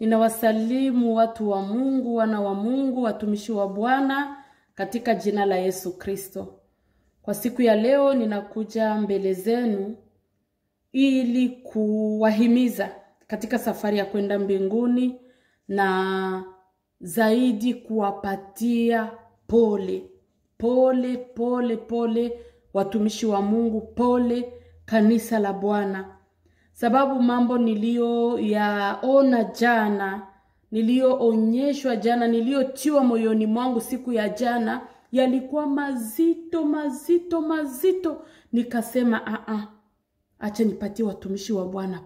Ninawasalimu watu wa Mungu, wana wa Mungu, watumishi wa Bwana katika jina la Yesu Kristo. Kwa siku ya leo ninakuja mbele zenu ili kuwahimiza katika safari ya kwenda mbinguni na zaidi kuwapatia pole watumishi wa Mungu, pole kanisa la Bwana. Sababu mambo niliyoyaona jana, niliyoonyeshwa jana, niliyotiwa moyoni mwangu siku ya jana, yalikuwa mazito. Nikasema acha nipatie watumishi wa Bwana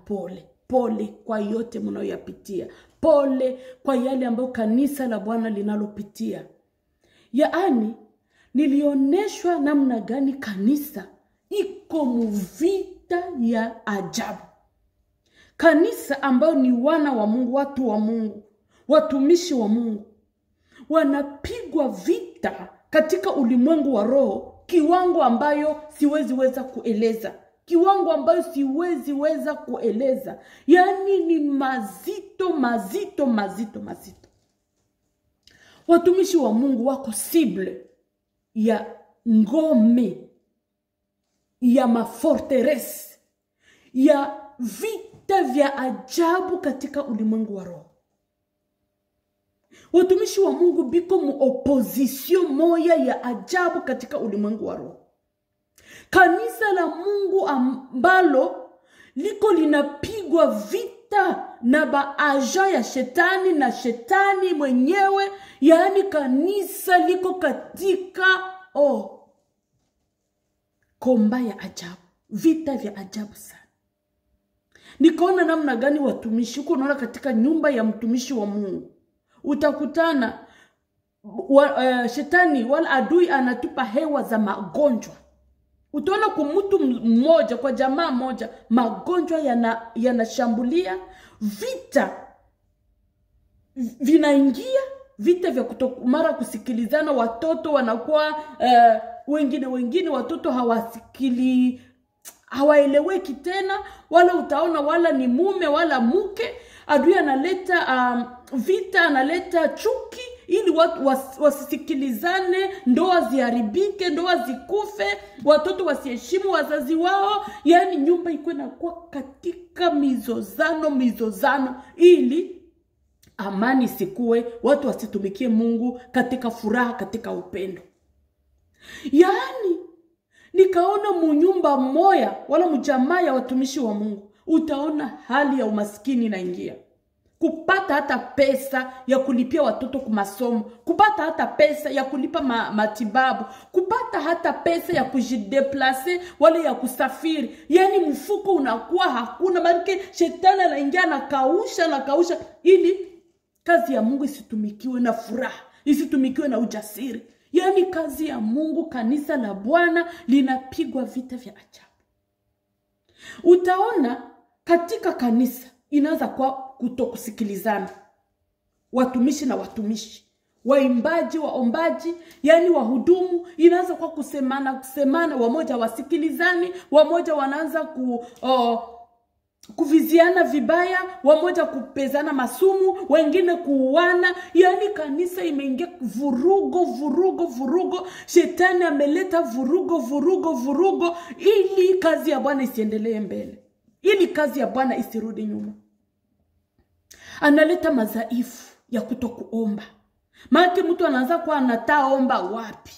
pole kwa yote mnayoyapitia. Pole kwa yale ambayo kanisa la Bwana linalopitia. Yaani nilioneshwa namna gani kanisa iko mvita ya ajabu. Kanisa ambao ni wana wa Mungu, watu wa Mungu, watumishi wa Mungu, wanapigwa vita katika ulimwengu wa roho, kiwango ambayo siwezi kueleza. Yaani ni mazito. Watumishi wa Mungu wako cible ya ngome, ya mafortress, ya vita vya ajabu katika ulimwengu wa roho. Watumishi wa Mungu biko mu opposition moya ya ajabu katika ulimwengu wa roho. Kanisa la Mungu ambalo liko linapigwa vita na baaja ya shetani na shetani mwenyewe, yaani kanisa liko katika komba ya ajabu, vita vya ajabu sana. Nikaona namna gani watumishi, uko unaona katika nyumba ya mtumishi wa Mungu, utakutana shetani wala adui anatupa hewa za magonjwa. Utaona kwa mtu mmoja, kwa jamaa moja, magonjwa yanashambulia, vita vinaingia, vita vya kutokumara kusikilizana. Watoto wanakuwa wengine watoto hawaeleweki tena, wala utaona wala ni mume wala mke. Adui analeta vita, analeta chuki ili watu wasisikilizane, ndoa ziharibike, ndoa zikufe, watoto wasiheshimu wazazi wao. Yaani nyumba iko inakuwa katika mizozano ili amani sikue, watu wasitumikie Mungu katika furaha, katika upendo. Yaani nikaona munyumba moya wala mjamaa ya watumishi wa Mungu, utaona hali ya umaskini inaingia. Kupata hata pesa ya kulipia watoto kwa masomo, kupata hata pesa ya kulipa matibabu, kupata hata pesa ya kujideplace wala ya kusafiri. Yaani mfuko unakuwa hakuna, barike shetani anaingia na kausha ili kazi ya Mungu isitumikiwe na furaha, isitumikiwe na ujasiri. Yaani kazi ya Mungu, kanisa la Bwana linapigwa vita vya ajabu. Utaona katika kanisa inaanza kwa kutokusikilizana, watumishi na watumishi, waimbaji, waombaji, yani wahudumu, inaanza kwa kusemana, wamoja wasikilizani, wamoja wanaanza kuviziana vibaya, wamoja kupezana masumu, wengine kuuana. Yani kanisa imeingia vurugo. Shetani ameleta vurugo ili kazi ya Bwana isiendelee mbele, ili kazi ya Bwana isirudi nyuma. Analeta madhaifu ya kutokuomba. Maana mtu anaanza kwa anataomba wapi?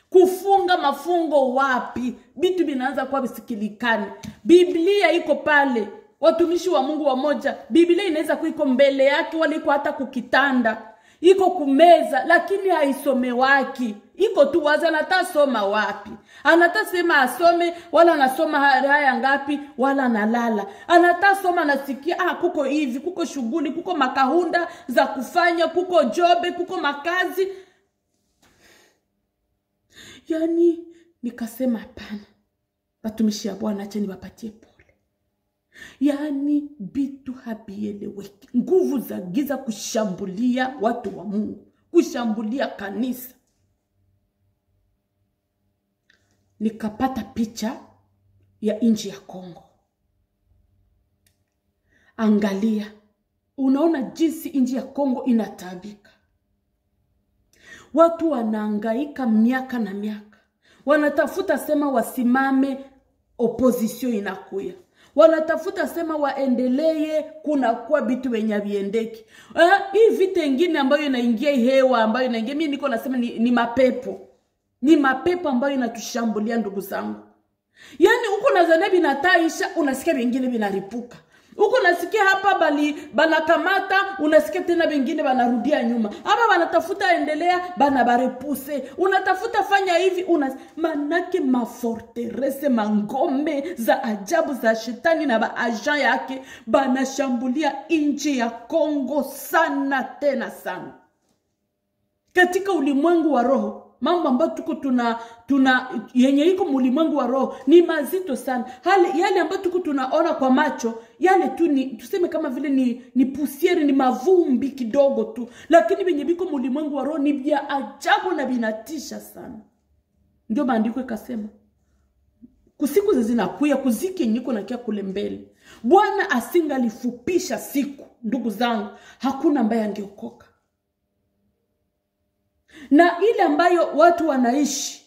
Kufunga mafungo wapi? Bitu binaanza kwa bisikilikani. Biblia iko pale. Watumishi wa Mungu wamoja, Biblia inaweza kuwa iko mbele yake, wala iko hata kukitanda, iko kumeza, lakini haisomewaki. Iko tu waza anatasoma wapi? Anatasema asome, wala anasoma haya ngapi, wala analala. Anatasoma nasikia kuko hivi, kuko shughuli, kuko makahunda za kufanya, kuko jobe, kuko makazi. Yani nikasema hapana. Watumishi wa Bwana acha niwapatie pole. Yani bitu habieleweki. Nguvu za giza kushambulia watu wa Mungu, kushambulia kanisa. Nikapata picha ya nchi ya Kongo. Angalia unaona jinsi nchi ya Kongo inatabika. Watu wanahangaika miaka na miaka. Wanatafuta sema wasimame, opposition inakuya. Wanatafuta sema waendelee, kuna kwa bitu wenye viendeki. Hii vita ingine ambayo inaingia hewa, ambayo inaingia, mimi niko nasema ni mapepo. Ni mapepo ambayo inatushambulia ndugu zangu. Yani uko nazania binataisha, unasikia vingine binaripuka. Uko nasikia hapa banakamata, unasikia tena vingine banarudia nyuma. Hapa banatafuta endelea, banabarepuse. Unatafuta fanya hivi, manake maforterese, mangome za ajabu za shetani na baajan yake banashambulia nchi ya Kongo sana tena sana. Katika ulimwengu wa roho, mambo ambayo tuko tuna yenye iko ulimwengu wa roho ni mazito sana. Hali yale ambayo tuko tunaona kwa macho, yale tu ni tuseme kama vile ni pusieri, ni mavumbi kidogo tu, lakini venye biko ulimwengu wa roho ni vya ajabu na vinatisha sana. Ndio maandiko ikasema kusiku zinakuya kuziki nyiko na kia kule mbele. Bwana asingalifupisha siku, ndugu zangu, hakuna ambaye angeokoka. Na ile ambayo watu wanaishi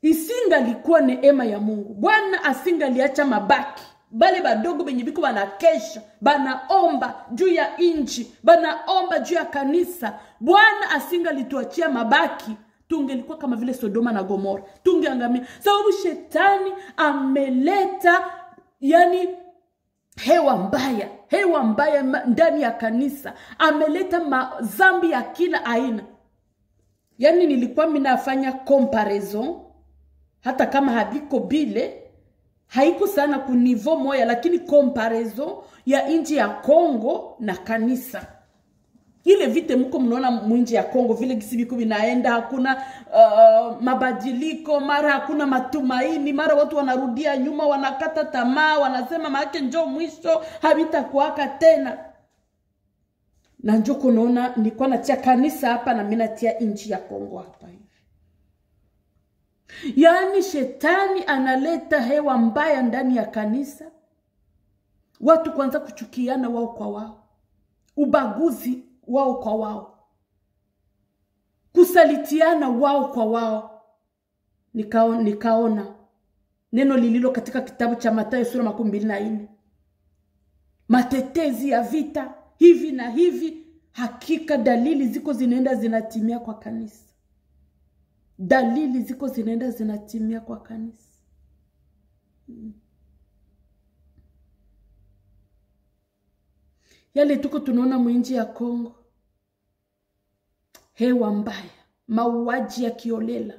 isingalikuwa neema ya Mungu. Bwana asingaliacha mabaki. Bale badogo benye biko banakesha, banaomba juu ya inchi, banaomba juu ya kanisa. Bwana asingalituachia mabaki, tungelikuwa kama vile Sodoma na Gomora, tungeangamia. Sababu shetani ameleta yani hewa mbaya ndani ya kanisa. Ameleta mazambi ya kila aina. Yani nilikuwa minafanya comparison, hata kama habiko bile, haiko sana kunivo moya, lakini comparison ya nchi ya Kongo na kanisa. Ile vite mko mnaona mwinji ya Kongo, vile gisibiko vinaenda, hakuna mabadiliko, mara hakuna matumaini, mara watu wanarudia nyuma, wanakata tamaa, wanasema maake njoo mwisho, habitakuwaka tena. Na njoko naona nilikuwa natia kanisa hapa na mimi natia nchi ya Kongo hapa hivi. Yani shetani analeta hewa mbaya ndani ya kanisa. Watu kwanza kuchukiana wao kwa wao. Ubaguzi wao kwa wao. Kusalitiana wao kwa wao. Nikaona neno lililo katika kitabu cha Mathayo sura 24. Matetezi ya vita hivi na hivi, hakika dalili ziko zinaenda zinatimia kwa kanisa. Dalili ziko zinaenda zinatimia kwa kanisa. Yale tuko tunaona mwinji ya Kongo, hewa mbaya, mauaji ya kiolela,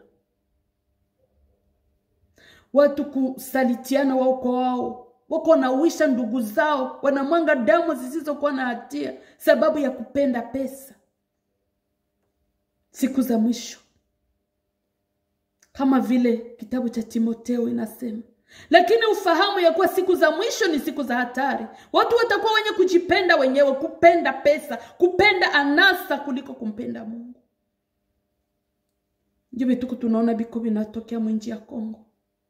watu kusalitiana wao kwa wao, wako nauisha ndugu zao, wanamwanga damu zisizokuwa na hatia sababu ya kupenda pesa. Siku za mwisho, kama vile kitabu cha Timotheo inasema, lakini ufahamu ya kuwa siku za mwisho ni siku za hatari. Watu watakuwa wenye kujipenda wenyewe, kupenda pesa, kupenda anasa kuliko kumpenda Mungu. Ndio tuko tunaona biko vinatokea mwinji ya Kongo.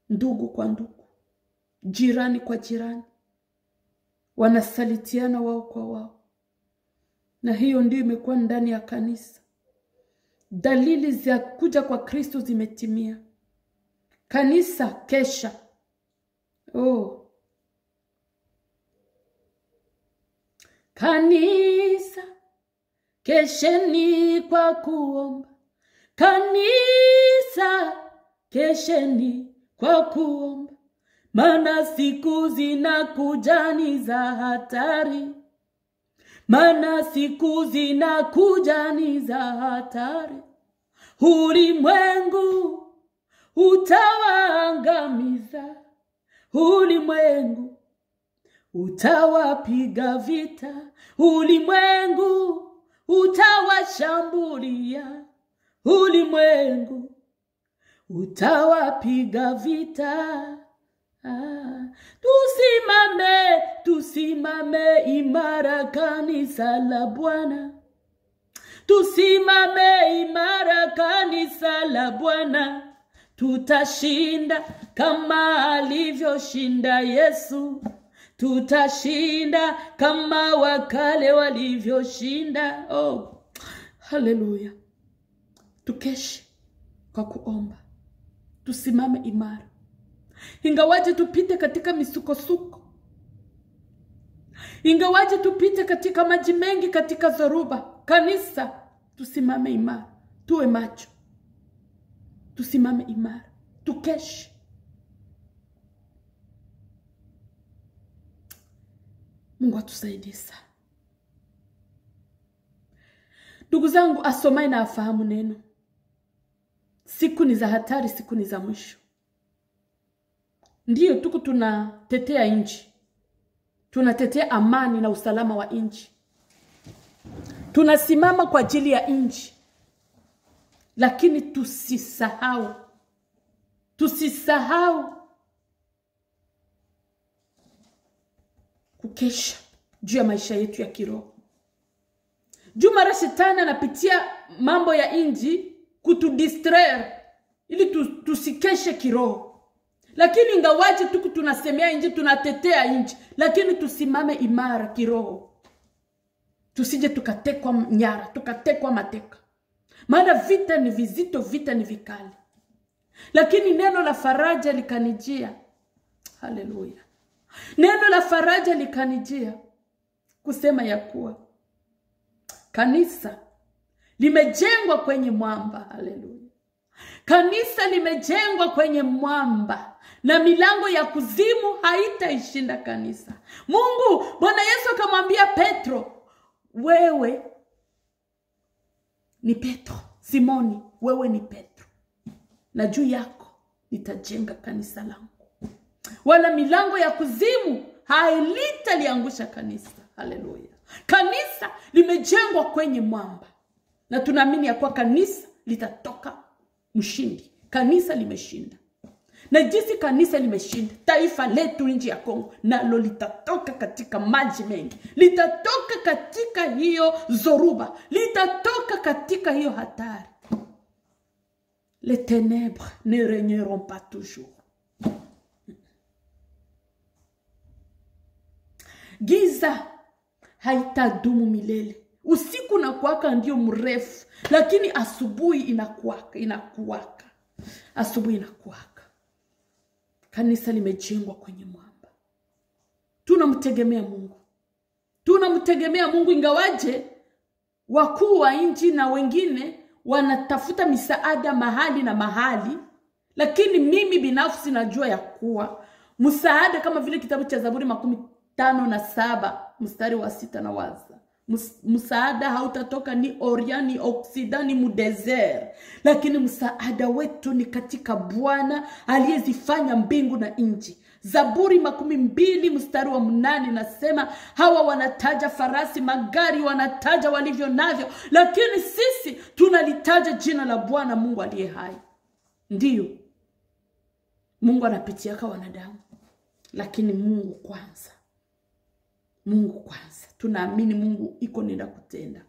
Ndugu kwa ndugu, jirani kwa jirani, wanasalitiana wao kwa wao. Na hiyo ndio imekuwa ndani ya kanisa. Dalili za kuja kwa Kristo zimetimia. Kanisa kesha. Kanisa kesheni kwa kuomba. Kanisa kesheni kwa kuomba. Maana siku zinakuja ni za hatari. Maana siku zinakuja ni za hatari. Ulimwengu utawaangamiza. Ulimwengu utawapiga vita. Ulimwengu utawashambulia. Ulimwengu utawapiga vita. Tusimame imara kanisa la Bwana. Tusimame imara kanisa la Bwana. Tutashinda kama alivyoshinda Yesu. tutashinda kama wakale walivyoshinda. Oh, haleluya. Tukeshe kwa kuomba, tusimame imara. Ingawaje tupite katika misukosuko, ingawaje tupite katika maji mengi, katika zoruba, kanisa tusimame imara, tuwe macho, tusimame imara, tukeshe. Mungu atusaidie sana. Ndugu zangu, asomai na afahamu neno. Siku ni za hatari, siku ni za mwisho. Ndiyo tuko tunatetea nchi, tunatetea amani na usalama wa nchi, tunasimama kwa ajili ya nchi, lakini tusisahau kukesha juu ya maisha yetu ya kiroho. Juu mara shetani anapitia mambo ya nchi kutudistraire ili tusikeshe kiroho. Lakini ingawaje tuko tunasemea nchi, tunatetea nchi, lakini tusimame imara kiroho. Tusije tukatekwa nyara, tukatekwa mateka. Maana vita ni vizito, vita ni vikali. Lakini neno la faraja likanijia. Haleluya. Neno la faraja likanijia kusema ya kuwa kanisa limejengwa kwenye mwamba. Haleluya. Kanisa limejengwa kwenye mwamba na milango ya kuzimu haitaishinda kanisa. Bwana Yesu akamwambia Petro, wewe ni Petro, Simoni, wewe ni Petro, na juu yako nitajenga kanisa langu, wala milango ya kuzimu haitaliangusha kanisa. Haleluya. Kanisa limejengwa kwenye mwamba, na tunaamini ya kuwa kanisa litatoka mshindi. Kanisa limeshinda. Na jinsi kanisa limeshinda, taifa letu nchi ya Kongo nalo litatoka katika maji mengi, litatoka katika hiyo zoruba, litatoka katika hiyo hatari. Les ténèbres ne régneront pas toujours. Giza haitadumu milele. Usiku unakuwaka ndio mrefu, lakini asubuhi inakuwaka. Asubuhi inakuwaka. Kanisa limejengwa kwenye mwamba. Tunamtegemea Mungu. Tunamtegemea Mungu ingawaje wakuu wa nchi na wengine wanatafuta misaada mahali na mahali, lakini mimi binafsi najua ya kuwa msaada kama vile kitabu cha Zaburi 57 mstari wa 6 na waza. Msaada hautatoka ni Orient, ni Occident, ni mudesert, lakini msaada wetu ni katika Bwana aliyezifanya mbingu na nchi. Zaburi 2 mstari wa 8 nasema, hawa wanataja farasi, magari, wanataja walivyo navyo, lakini sisi tunalitaja jina la Bwana Mungu aliye hai. Ndiyo, Mungu anapitia kwa wanadamu, lakini Mungu kwanza. Mungu kwanza. Tunaamini Mungu iko nenda kutenda.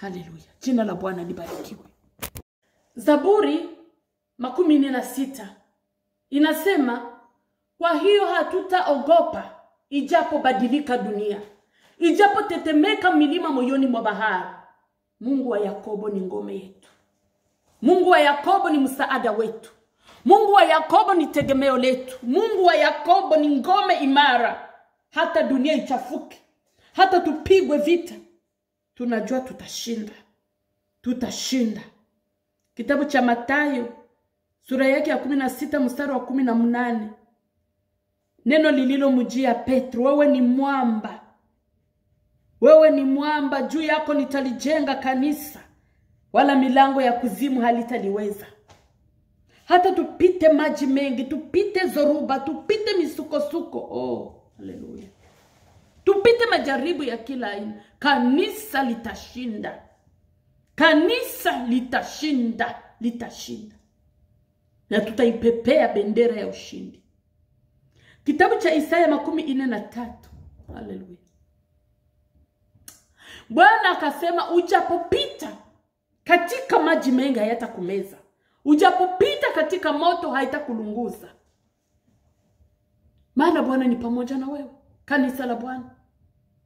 Haleluya. Jina la Bwana libarikiwe. Zaburi 46 inasema, kwa hiyo hatutaogopa ijapo badilika dunia, ijapo tetemeka milima moyoni mwa bahari. Mungu wa Yakobo ni ngome yetu. Mungu wa Yakobo ni msaada wetu. Mungu wa Yakobo ni tegemeo letu. Mungu wa Yakobo ni ngome imara. Hata dunia ichafuke, hata tupigwe vita, tunajua tutashinda. Tutashinda. Kitabu cha Mathayo sura yake ya 16 mstari wa 18. Neno lililomjia Petro, wewe ni mwamba. Wewe ni mwamba, juu yako nitalijenga kanisa, wala milango ya kuzimu halitaliweza. Hata tupite maji mengi, tupite zoruba, tupite misukosuko. Oh, haleluya. Tupite majaribu ya kila aina, kanisa litashinda. Kanisa litashinda, litashinda. Na tutaipepea bendera ya ushindi. Kitabu cha Isaya 43. Haleluya. Bwana akasema, ujapopita katika maji mengi hayatakumeza, ujapopita katika moto haitakulunguza. Maana Bwana ni pamoja na wewe. Kanisa la Bwana.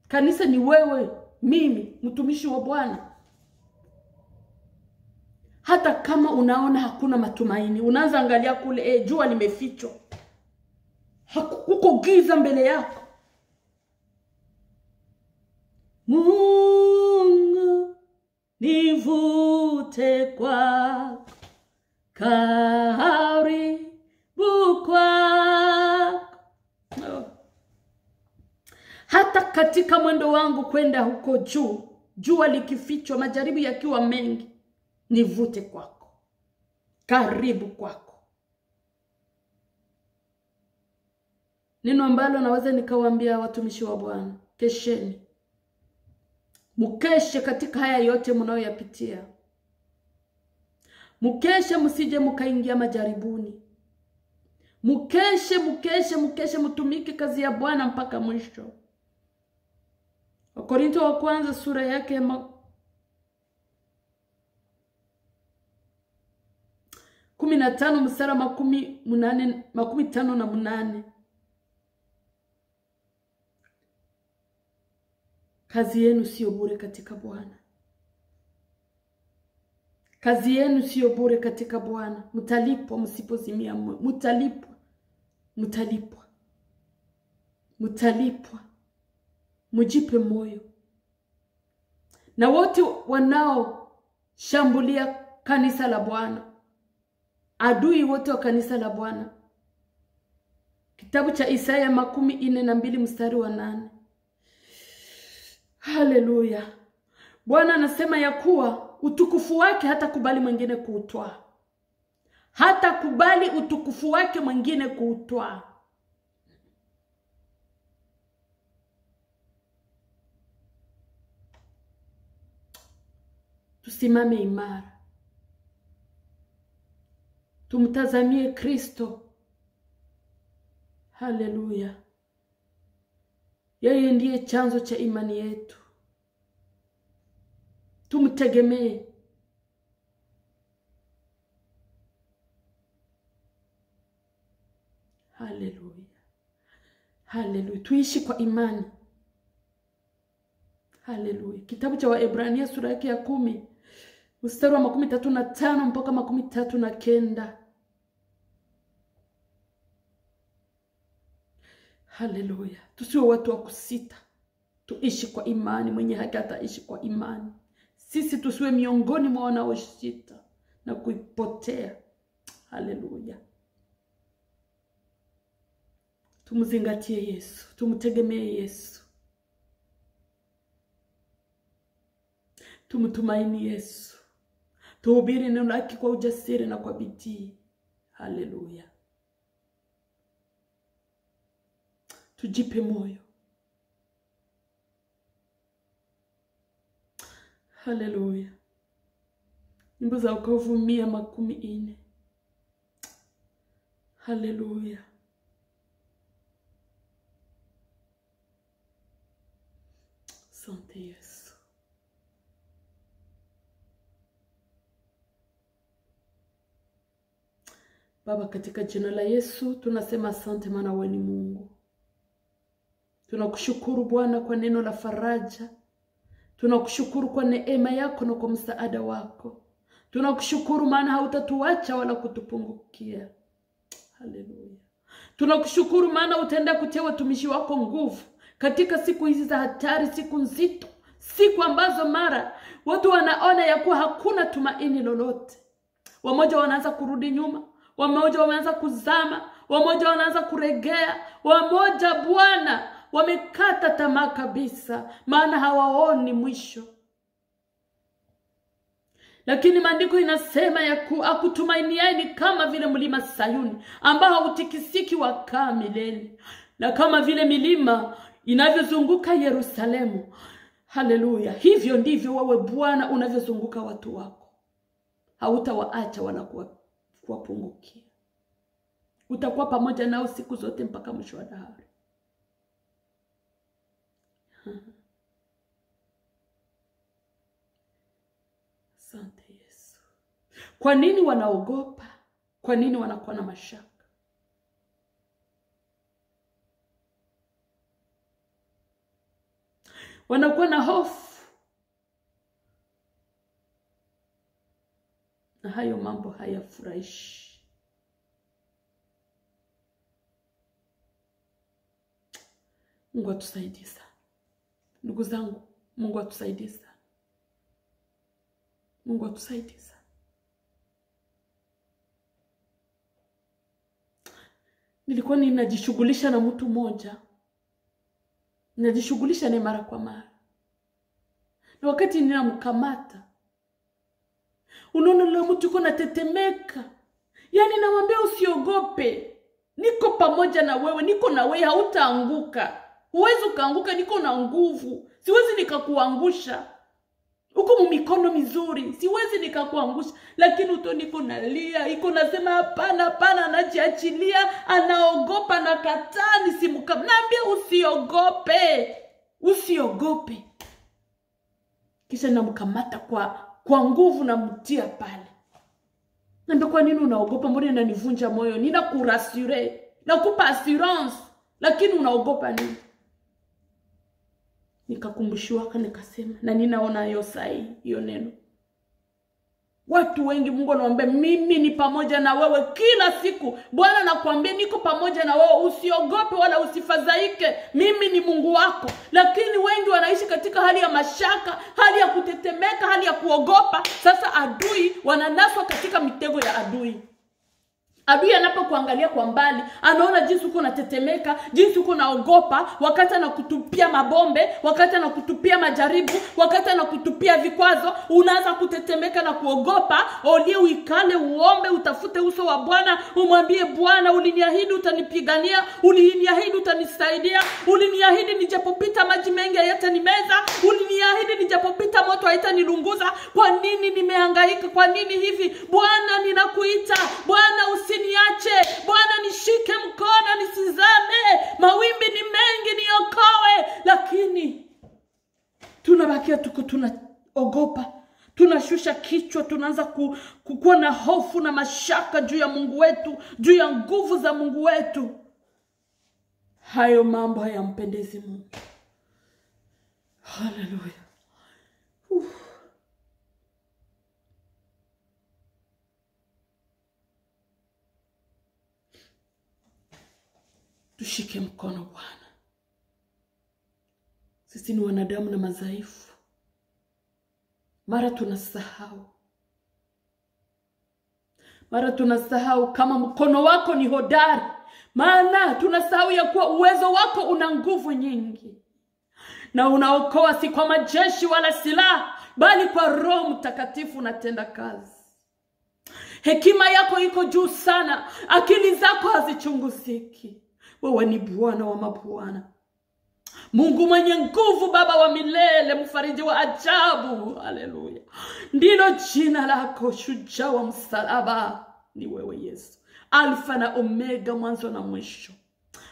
Kanisa ni wewe, mimi, mtumishi wa Bwana. Hata kama unaona hakuna matumaini, unaanza angalia kule, jua limefichwa. Huko giza mbele yako. Mungu nivute kwako, karibu kwako. Hata katika mwendo wangu kwenda huko juu, jua likifichwa, majaribu yakiwa mengi, nivute kwako, karibu kwako. Neno ambalo naweza nikawaambia watumishi wa Bwana, kesheni. Mkeshe katika haya yote mnayoyapitia. Mkeshe, msije mkaingia majaribuni. Mkeshe, mtumike kazi ya Bwana mpaka mwisho. Wakorintho wa kwanza sura yake ya 15 mstari 58. Kazi yenu sio bure katika Bwana. Kazi yenu sio bure katika Bwana. Mtalipwa msipozimia moyo. Mtalipwa. Mjipe moyo. Na wote wanao shambulia kanisa la Bwana, adui wote wa kanisa la Bwana. Kitabu cha Isaya 42 mstari wa 8. Haleluya. Bwana anasema ya kuwa utukufu wake hata kubali mwingine kuutwaa. Hata kubali utukufu wake mwingine kuutwaa. Tusimame imara. Tumtazamie Kristo. Haleluya. Yeye ndiye chanzo cha imani yetu. Tumtegemee. Haleluya. Haleluya. Tuishi kwa imani. Haleluya. Kitabu cha Waebrania sura yake ya 10 mstari wa 35 mpaka 39. Haleluya. Tusiwe watu wa kusita. Tuishi kwa imani. Mwenye haki ataishi kwa imani. Sisi tusiwe miongoni mwa wanaosita na kuipotea. Haleluya. Tumzingatie Yesu. Tumtegemee Yesu. Tumtumaini Yesu. Tuhubiri neno lake kwa ujasiri na kwa bidii. Haleluya. Tujipe moyo. Haleluya. Nyimbo za wokovu 140. Haleluya. Asante Yesu. Baba, katika jina la Yesu tunasema asante, maana wewe ni Mungu. Tunakushukuru Bwana kwa neno la faraja. Tunakushukuru kwa neema yako na kwa msaada wako. Tunakushukuru maana hautatuacha wala kutupungukia. Haleluya. Tunakushukuru maana utaenda kutia watumishi wako nguvu katika siku hizi za hatari, siku nzito, siku ambazo mara watu wanaona ya kuwa hakuna tumaini lolote. Wamoja wanaanza kurudi nyuma, wamoja wameanza kuzama, wamoja wanaanza kuregea, wamoja Bwana wamekata tamaa kabisa, maana hawaoni mwisho. Lakini maandiko inasema ya kuwa akutumainiaye ni kama vile mlima Sayuni ambao hautikisiki wakaa milele, na kama vile milima inavyozunguka Yerusalemu. Haleluya. Hivyo ndivyo wewe Bwana unavyozunguka watu wako. Hautawaacha wala kuwapungukia. Utakuwa pamoja nao siku zote mpaka mwisho wa dahari. Asante Yesu. Kwa nini wanaogopa? Kwa nini wanakuwa na mashaka? wanakuwa na hofu. Na hayo mambo hayafurahishi. Mungu atusaidie sana. Ndugu zangu, Mungu atusaidie sana. Mungu atusaidie sana. Nilikuwa ninajishughulisha na mtu mmoja. Ninajishughulisha naye mara kwa mara. Na wakati ninamkamata, unaona yule mtu yuko anatetemeka. Yaani namwambia usiogope. Niko pamoja na wewe, niko na wewe, hautaanguka. Huwezi ukaanguka, niko na nguvu. Siwezi nikakuangusha. Uko mikono mizuri, siwezi nikakuangusha. Lakini niko nalia, iko nasema hapana hapana, anajiachilia, anaogopa, nakataa nisimkamnaambia usiogope. Usiogope. Kisha namkamata kwa nguvu na mtia pale. Naambia kwa nini unaogopa? Mbona inanivunja moyo? Ninakurasure, nakupa assurance, lakini unaogopa nini? Nikakumbushiwa nikasema, na ninaona hiyo sahi hiyo neno. Watu wengi Mungu anawaambia mimi ni pamoja na wewe kila siku. Bwana anakuambia niko pamoja na wewe, usiogope wala usifadhaike. Mimi ni Mungu wako. Lakini wengi wanaishi katika hali ya mashaka, hali ya kutetemeka, hali ya kuogopa. Sasa adui wananaswa katika mitego ya adui. Adui anapokuangalia kwa mbali, anaona jinsi uko unatetemeka, jinsi uko unaogopa, wakati anakutupia mabombe, wakati anakutupia majaribu, wakati anakutupia vikwazo, unaanza kutetemeka na kuogopa. Olie uikale, uombe, utafute uso wa Bwana, umwambie Bwana, uliniahidi utanipigania, uliniahidi utanisaidia, uliniahidi nijapopita maji mengi hayatanimeza, uliniahidi nijapopita moto haitanilunguza. Kwa nini nimehangaika? Kwa nini hivi? Bwana ninakuita, Bwana niache, Bwana nishike mkono nisizame, mawimbi ni mengi niokoe. Lakini tunabakia tuko tunaogopa, tunashusha kichwa, tunaanza kuwa na hofu na mashaka juu ya Mungu wetu, juu ya nguvu za Mungu wetu. Hayo mambo hayampendezi Mungu. Haleluya. Tushike mkono Bwana. Sisi ni wanadamu na madhaifu. Mara tunasahau. Mara tunasahau kama mkono wako ni hodari. Maana tunasahau ya kuwa uwezo wako una nguvu nyingi. Na unaokoa si kwa majeshi wala silaha, bali kwa Roho Mtakatifu unatenda kazi. Hekima yako iko juu sana. Akili zako hazichunguziki. Wewe ni Bwana wa mabwana, Mungu mwenye nguvu, Baba wa milele, mfariji wa ajabu. Haleluya. Ndilo jina lako, shujaa wa msalaba. Ni wewe Yesu, Alfa na Omega, mwanzo na mwisho.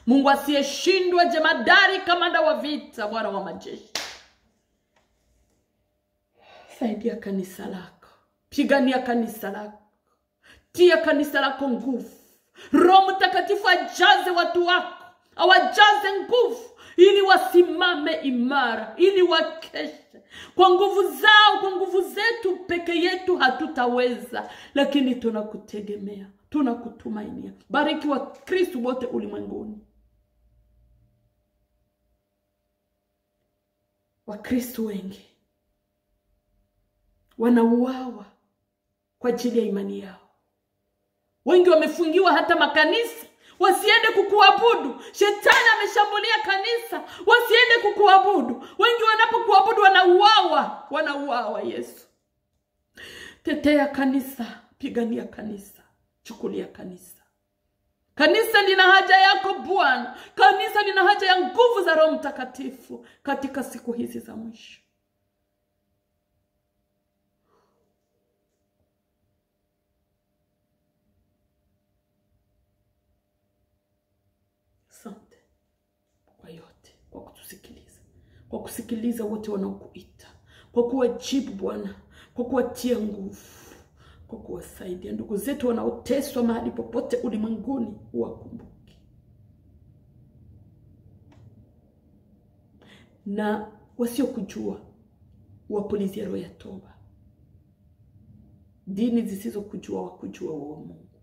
Mungu asiyeshindwa, jemadari, kamanda wa vita, Bwana wa majeshi. Saidia kanisa lako, pigania kanisa lako, tia kanisa lako nguvu. Roho Mtakatifu ajaze watu wako, awajaze nguvu, ili wasimame imara, ili wakeshe. Kwa nguvu zao, kwa nguvu zetu peke yetu hatutaweza, lakini tunakutegemea, tunakutumainia. Bariki wa Kristo wote ulimwenguni. Wakristo wengi wanauawa kwa ajili ya imani yao. Wengi wamefungiwa hata makanisa, wasiende kukuabudu. Shetani ameshambulia kanisa, wasiende kukuabudu. Wengi wanapokuabudu wanauawa, wanauawa. Yesu, tetea kanisa, pigania kanisa, chukulia kanisa. Kanisa lina haja yako Bwana. Kanisa lina haja ya nguvu za Roho Mtakatifu katika siku hizi za mwisho. Asante kwa yote, kwa kutusikiliza, kwa kusikiliza wote wanaokuita, kwa kuwajibu Bwana, kwa kuwatia nguvu, kwa kuwasaidia ndugu zetu wanaoteswa mahali popote ulimwenguni. Uwakumbuke na wasiokujua wapulizie roho ya toba. Dini zisizokujua wakujua wewe Mungu,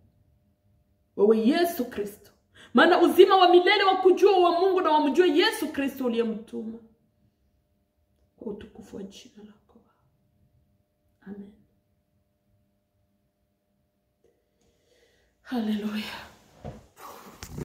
wewe Yesu Kristo. Maana uzima wa milele wakujua wa Mungu na wamjue Yesu Kristo uliyemtuma. Kwa utukufu wa jina lako. Amen. Hallelujah.